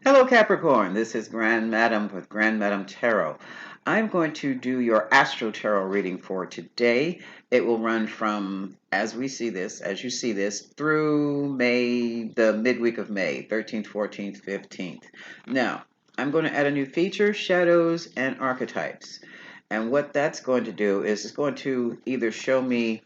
Hello Capricorn, this is Grand Madam with Grand Madam Tarot. I'm going to do your Astro Tarot reading for today. It will run from, as you see this, through the midweek of May, 13th, 14th, 15th. Now, I'm going to add a new feature, Shadows and Archetypes. And what that's going to do is it's going to either show me,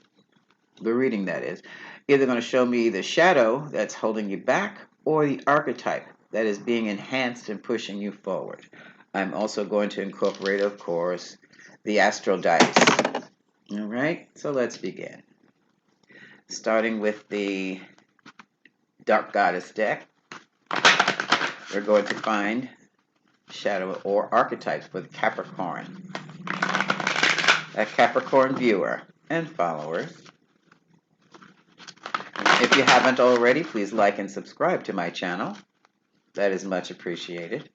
the reading that is, either going to show me the shadow that's holding you back or the archetype that is being enhanced and pushing you forward. I'm also going to incorporate, of course, the astral dice. All right, so let's begin. Starting with the Dark Goddess deck, we're going to find shadow or archetypes for the Capricorn. A Capricorn viewer and followers. If you haven't already, please like and subscribe to my channel. That is much appreciated.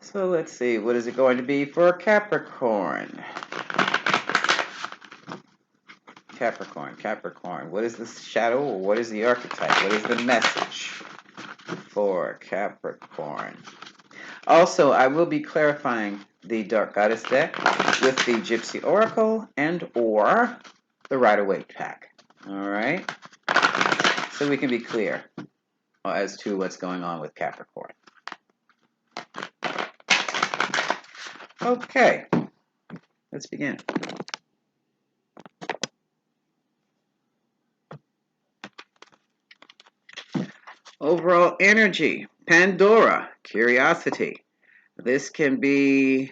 So let's see, what is it going to be for Capricorn? Capricorn. What is the shadow or what is the archetype? What is the message for Capricorn? Also, I will be clarifying the Dark Goddess deck with the Gypsy Oracle and or the Rider-Waite pack. All right? So we can be clear as to what's going on with Capricorn. Okay, let's begin. Overall energy, Pandora, curiosity. This can be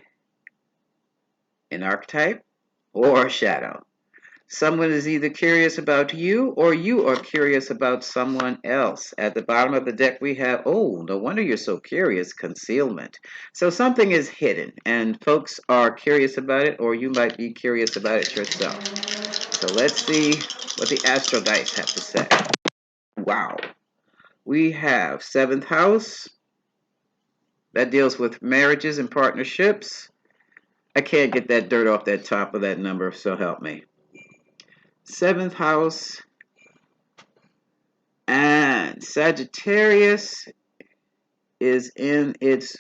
an archetype or a shadow. Someone is either curious about you or you are curious about someone else. At the bottom of the deck we have, oh, no wonder you're so curious, concealment. So something is hidden and folks are curious about it or you might be curious about it yourself. So let's see what the astral dice have to say. Wow. We have 7th house. That deals with marriages and partnerships. I can't get that dirt off that top of that number, so help me. 7th house and Sagittarius is in its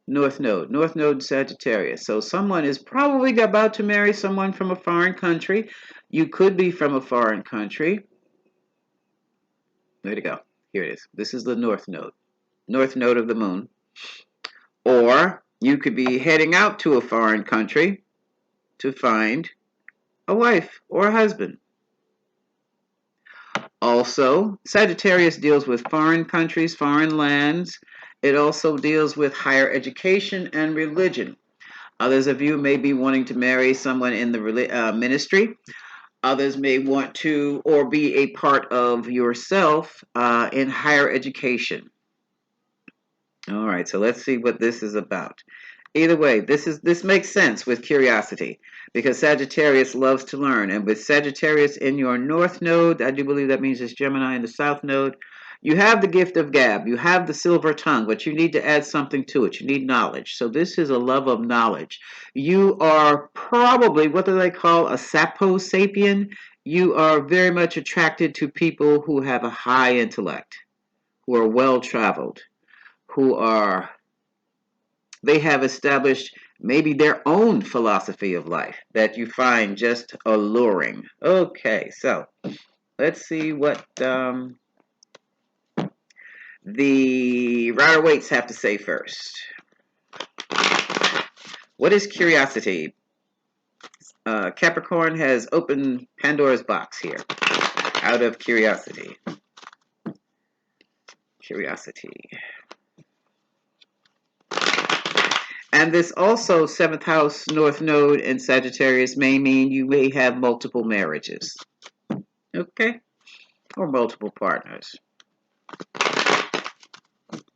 North Node Sagittarius. So someone is probably about to marry someone from a foreign country. You could be from a foreign country. There you go. Here it is. This is the North Node of the moon. Or you could be heading out to a foreign country to find a wife or a husband. Also, Sagittarius deals with foreign countries, foreign lands. It also deals with higher education and religion. Others of you may be wanting to marry someone in the ministry. Others may want to or be a part of yourself in higher education. All right, so let's see what this is about. Either way, this makes sense with curiosity because Sagittarius loves to learn. And with Sagittarius in your North Node, I do believe that means it's Gemini in the South Node, you have the gift of gab. You have the silver tongue, but you need to add something to it. You need knowledge. So this is a love of knowledge. You are probably, what do they call, a sapo sapien? You are very much attracted to people who have a high intellect, who are well-traveled, they have established maybe their own philosophy of life that you find just alluring. Okay, so let's see what the Rider-Waites have to say first. What is curiosity? Capricorn has opened Pandora's box here. Out of curiosity. And this also 7th house North Node in Sagittarius may mean you may have multiple marriages. Okay? Or multiple partners.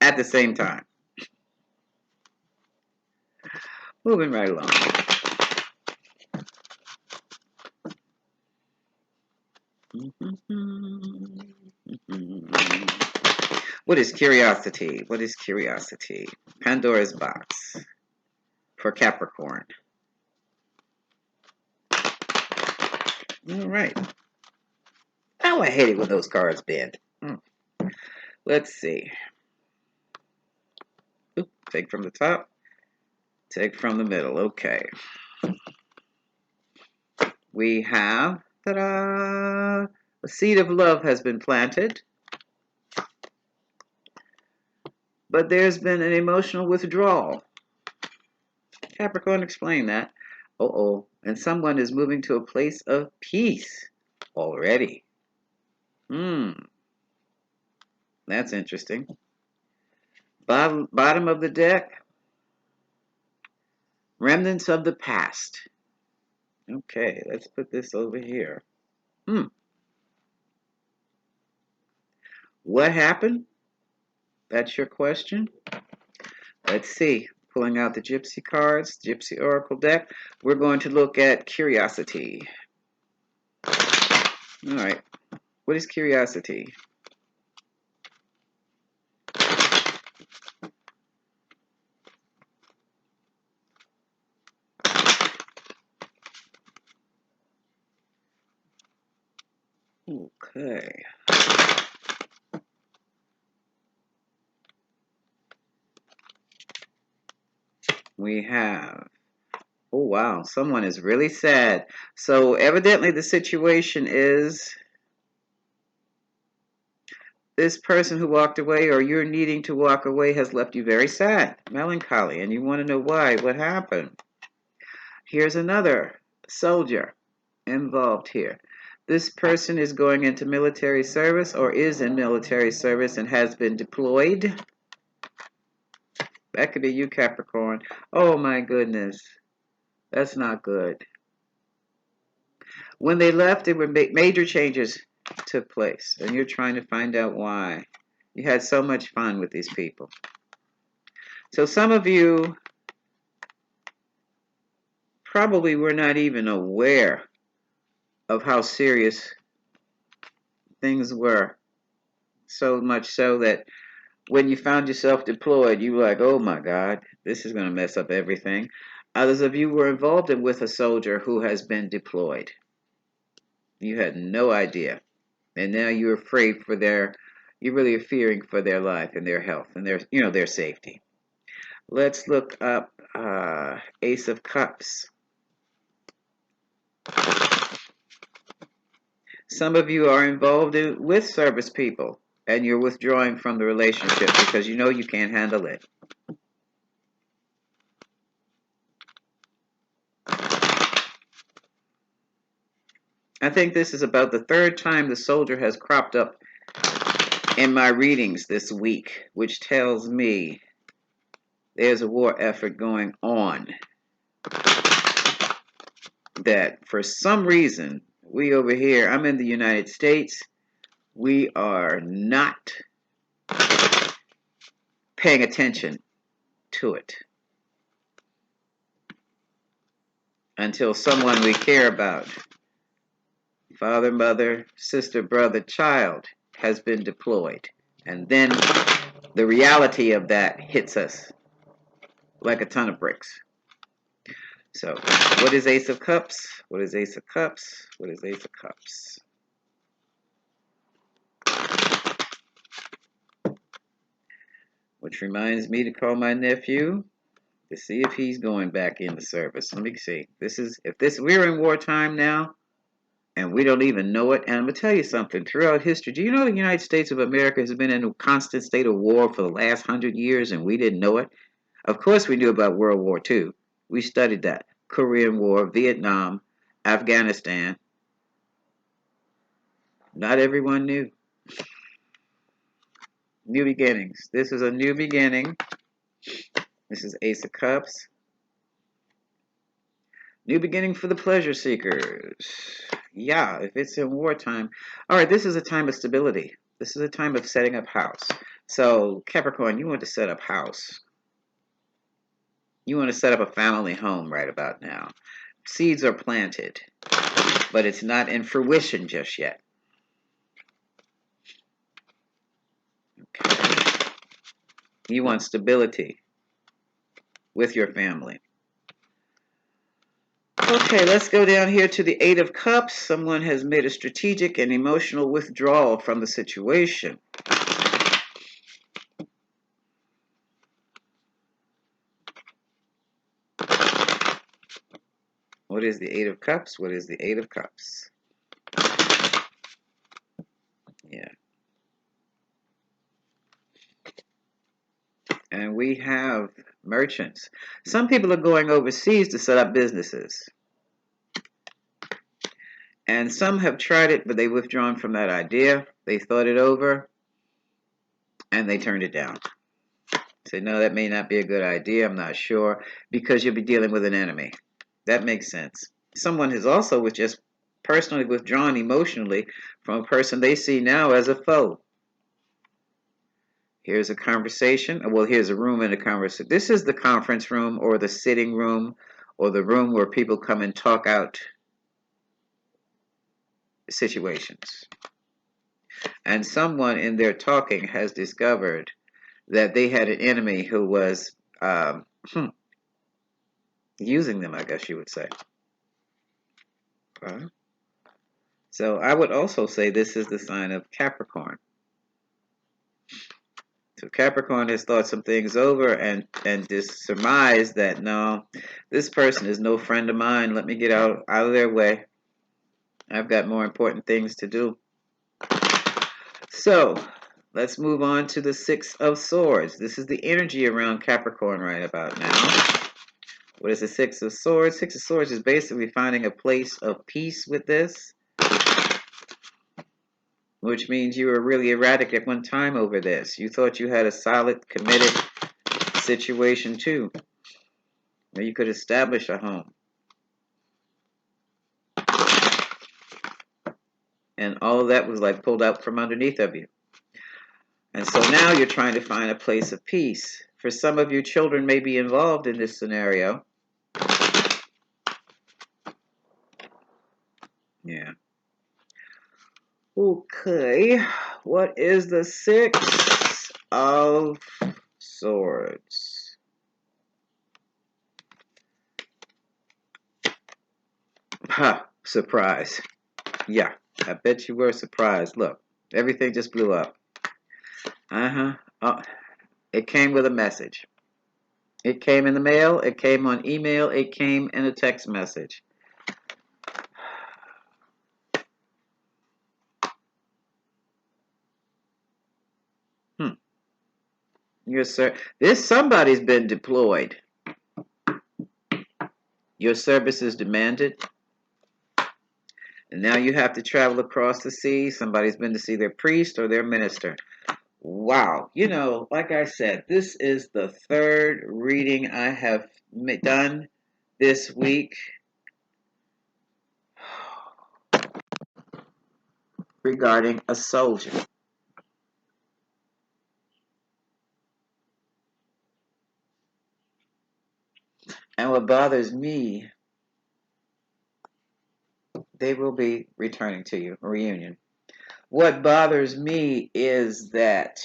At the same time. Moving right along. What is curiosity? What is curiosity? Pandora's box for Capricorn. All right. Oh, I hate it when those cards bend. Let's see. Take from the top. Take from the middle. Okay. We have, ta-da! A seed of love has been planted. But there's been an emotional withdrawal. Capricorn, explain that. Uh-oh. And someone is moving to a place of peace already. That's interesting. Bottom of the deck. Remnants of the past. Okay, let's put this over here. What happened? That's your question. Let's see. Pulling out the Gypsy cards, Gypsy Oracle deck. We're going to look at curiosity. All right. What is curiosity? Okay. We have, oh wow, someone is really sad. So evidently the situation is this person who walked away, or you're needing to walk away, has left you very sad, melancholy, and you want to know why, what happened. Here's another soldier involved here. This person is going into military service or is in military service and has been deployed. That could be you, Capricorn. Oh my goodness. That's not good. When they left, there were major changes took place, and you're trying to find out why. You had so much fun with these people. So some of you probably were not even aware of how serious things were. So much so that when you found yourself deployed, you were like, oh my God, this is going to mess up everything. Others of you were involved with a soldier who has been deployed. You had no idea. And now you're afraid for you're really fearing for their life and their health and their safety. Let's look up Ace of Cups. Some of you are involved with service people and you're withdrawing from the relationship because you know you can't handle it. I think this is about the third time the soldier has cropped up in my readings this week, which tells me there's a war effort going on that for some reason we over here, I'm in the United States, we are not paying attention to it until someone we care about, father, mother, sister, brother, child, has been deployed. And then the reality of that hits us like a ton of bricks. So, what is Ace of Cups? What is Ace of Cups? What is Ace of Cups? Which reminds me to call my nephew to see if he's going back into service. Let me see. We're in wartime now, and we don't even know it. And I'm going to tell you something. Throughout history, do you know the United States of America has been in a constant state of war for the last 100 years, and we didn't know it? Of course we knew about World War II. We studied that. Korean War, Vietnam, Afghanistan. Not everyone knew. New beginnings. This is a new beginning. This is Ace of Cups. New beginning for the pleasure seekers. Yeah, if it's in wartime. All right, this is a time of stability. This is a time of setting up house. So, Capricorn, you want to set up house. You want to set up a family home right about now. Seeds are planted, but it's not in fruition just yet. Okay. You want stability with your family. Okay, let's go down here to the Eight of Cups. Someone has made a strategic and emotional withdrawal from the situation. What is the Eight of Cups? What is the Eight of Cups? Yeah. And we have merchants. Some people are going overseas to set up businesses. And some have tried it, but they've withdrawn from that idea. They thought it over, and they turned it down. Say, no, that may not be a good idea. I'm not sure. Because you'll be dealing with an enemy. That makes sense. Someone has also just personally withdrawn emotionally from a person they see now as a foe. Here's a conversation. Well, here's a room in a conversation. This is the conference room or the sitting room or the room where people come and talk out situations. And someone in their talking has discovered that they had an enemy who was using them, I guess you would say. So I would also say this is the sign of Capricorn. So Capricorn has thought some things over and just surmised that, no, this person is no friend of mine. Let me get out of their way. I've got more important things to do. So let's move on to the Six of Swords. This is the energy around Capricorn right about now. What is the Six of Swords? Six of Swords is basically finding a place of peace with this, which means you were really erratic at one time over this. You thought you had a solid, committed situation too, where you could establish a home. And all of that was like pulled out from underneath of you. And so now you're trying to find a place of peace. For some of you, children may be involved in this scenario. Yeah. Okay. What is the Six of Swords? Ha! Surprise. Yeah. I bet you were surprised. Look. Everything just blew up. Oh, it came with a message. It came in the mail. It came on email. It came in a text message. Yes, sir. Somebody's been deployed. Your service is demanded. And now you have to travel across the sea. Somebody's been to see their priest or their minister. Wow. You know, like I said, this is the third reading I have done this week regarding a soldier. And what bothers me, they will be returning to you, a reunion. What bothers me is that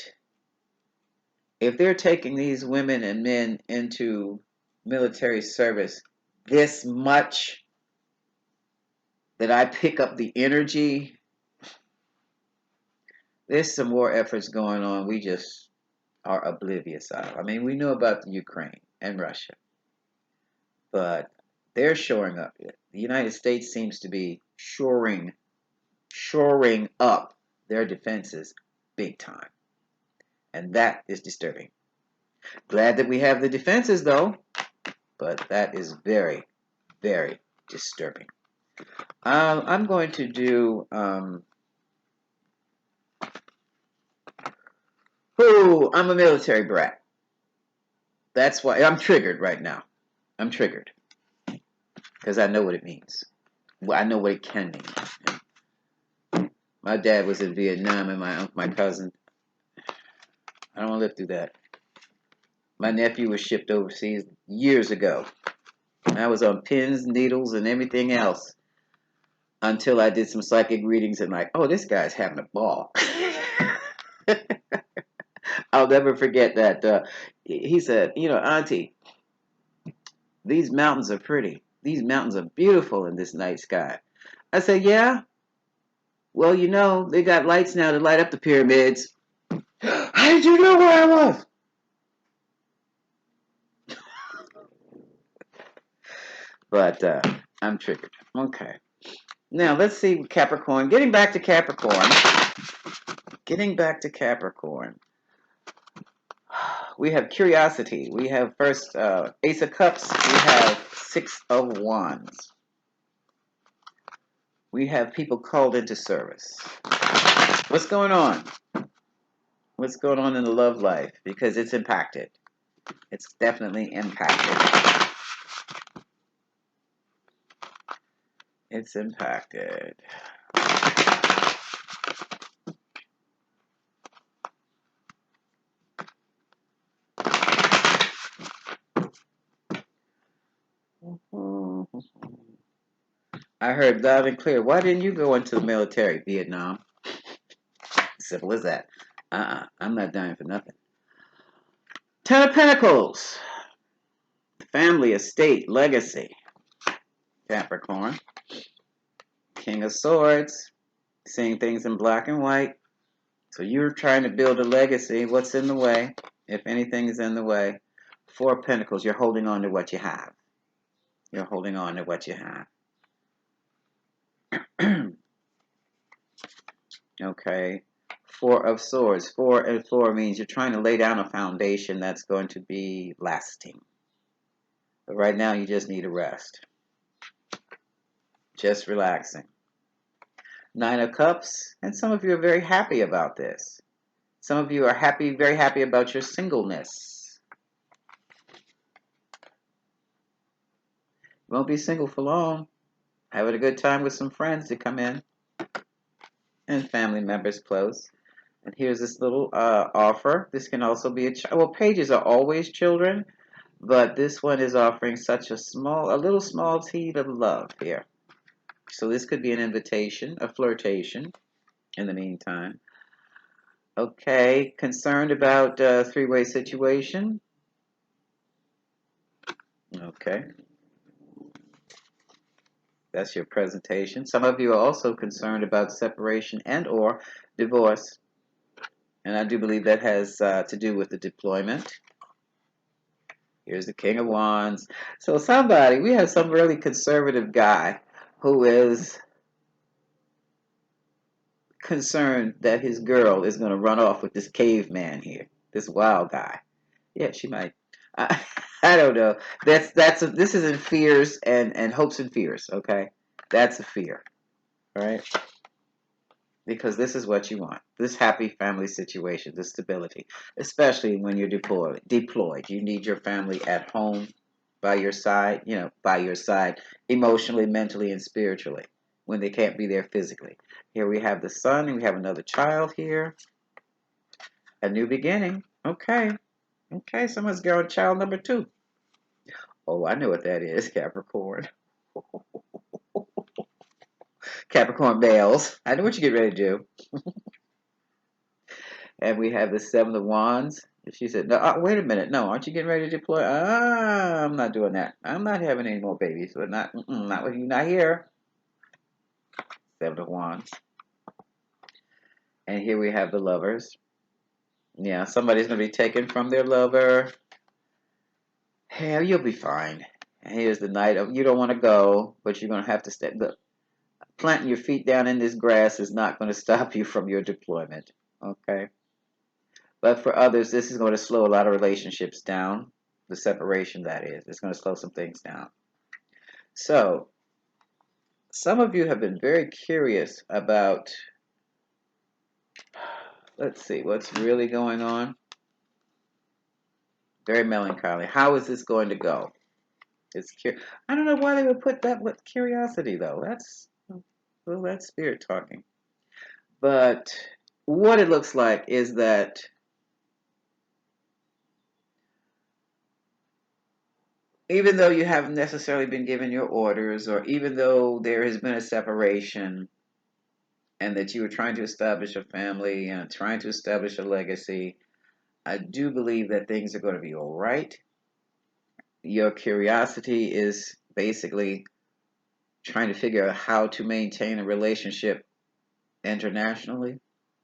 if they're taking these women and men into military service this much, that I pick up the energy, there's some more efforts going on we just are oblivious of. I mean, we know about the Ukraine and Russia, but they're shoring up. The United States seems to be shoring up their defenses big time. And that is disturbing. Glad that we have the defenses, though, but that is very, very disturbing. I'm going to do... I'm a military brat. That's why I'm triggered right now. I'm triggered. Because I know what it means. Well, I know what it can mean. My dad was in Vietnam and my cousin. I don't want to live through that. My nephew was shipped overseas years ago. I was on pins, needles, and everything else until I did some psychic readings and like, oh, this guy's having a ball. I'll never forget that. He said, you know, Auntie, these mountains are pretty. These mountains are beautiful in this night sky. I said, yeah? Well, you know, they got lights now to light up the pyramids. How did you know where I was? But I'm triggered. Okay. Now let's see Capricorn. Getting back to Capricorn. Getting back to Capricorn. We have curiosity. We have first Ace of Cups. We have Six of Wands. We have people called into service. What's going on? What's going on in the love life? Because it's impacted. It's definitely impacted. It's impacted. I heard loud and clear. Why didn't you go into the military, Vietnam? Simple as that. I'm not dying for nothing. Ten of Pentacles. Family, estate, legacy. Capricorn. King of Swords. Seeing things in black and white. So you're trying to build a legacy. What's in the way? If anything is in the way. Four of Pentacles. You're holding on to what you have. You're holding on to what you have. Okay. Four of Swords. 4 and 4 means you're trying to lay down a foundation that's going to be lasting. But right now you just need a rest. Just relaxing. 9 of Cups. And some of you are very happy about this. Some of you are happy, very happy about your singleness. You won't be single for long. Having a good time with some friends to come in. And family members close. And here's this little offer. This can also be well, pages are always children, but this one is offering such a little small seed of love here. So this could be an invitation, a flirtation in the meantime. Okay, concerned about a three-way situation. Okay. That's your presentation. Some of you are also concerned about separation and or divorce. And I do believe that has to do with the deployment. Here's the King of Wands. So we have some really conservative guy who is concerned that his girl is going to run off with this caveman here, this wild guy. Yeah, she might. I, I don't know. This is in fears and hopes and fears. Okay, that's a fear. All right. Because this is what you want. This happy family situation, this stability, especially when you're deployed. You need your family at home by your side, by your side emotionally, mentally, and spiritually when they can't be there physically. Here we have the Sun, and we have another child here. A new beginning. Okay. Okay, someone's going child number 2. Oh, I know what that is, Capricorn. Capricorn males. I know what you get ready to do. And we have the 7 of Wands. She said, no, wait a minute. No, aren't you getting ready to deploy? I'm not doing that. I'm not having any more babies. But not with you, not here. 7 of Wands. And here we have the Lovers. Yeah, somebody's going to be taken from their lover. Hell, you'll be fine. And here's the Knight of, you don't want to go, but you're going to have to stay. Look, planting your feet down in this grass is not going to stop you from your deployment. Okay? But for others, this is going to slow a lot of relationships down. The separation, that is. It's going to slow some things down. So, some of you have been very curious about, let's see, what's really going on. Very melancholy. How is this going to go? I don't know why they would put that with curiosity, though. That's spirit talking. But what it looks like is that even though you haven't necessarily been given your orders, or even though there has been a separation, and that you were trying to establish a family and trying to establish a legacy, I do believe that things are going to be all right. Your curiosity is basically trying to figure out how to maintain a relationship internationally,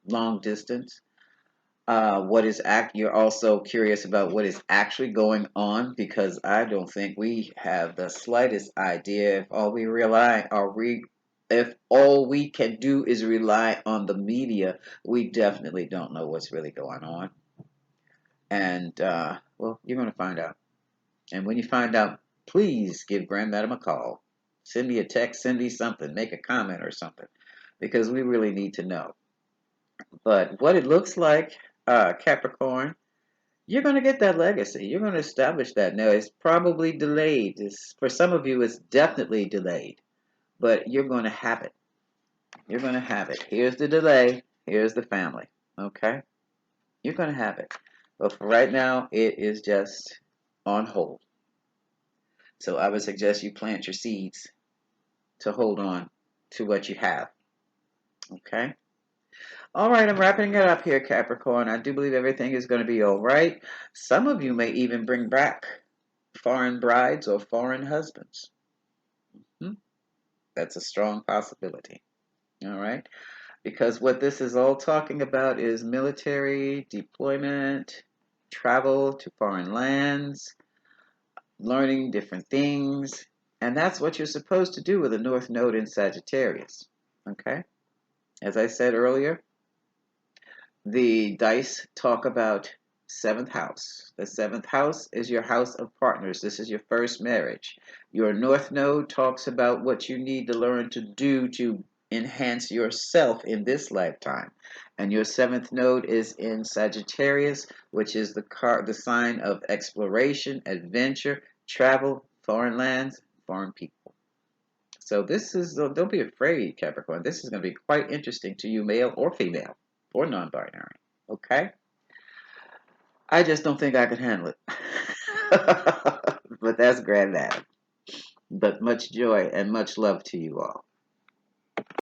long distance. You're also curious about what is actually going on, because I don't think we have the slightest idea. If all we can do is rely on the media, we definitely don't know what's really going on. And well, you're going to find out. And when you find out, please give Grandmadam a call. Send me a text, send me something, make a comment or something, because we really need to know. But what it looks like, Capricorn, you're going to get that legacy. You're going to establish that. Now, it's probably delayed. For some of you, it's definitely delayed, but you're going to have it. You're going to have it. Here's the delay. Here's the family. Okay? You're going to have it. But for right now, it is just on hold. So I would suggest you plant your seeds to hold on to what you have. Okay? All right, I'm wrapping it up here, Capricorn. I do believe everything is going to be all right. Some of you may even bring back foreign brides or foreign husbands. Hmm? That's a strong possibility. All right? Because what this is all talking about is military deployment, travel to foreign lands, learning different things. And that's what you're supposed to do with a North Node in Sagittarius. Okay? As I said earlier, the dice talk about seventh house. The seventh house is your house of partners. This is your first marriage. Your North Node talks about what you need to learn to do to enhance yourself in this lifetime. And your seventh node is in Sagittarius, which is the sign of exploration, adventure, travel, foreign lands, foreign people. So don't be afraid, Capricorn. This is going to be quite interesting to you, male or female, or non-binary. Okay? I just don't think I could handle it. But that's Grand Madam. But much joy and much love to you all.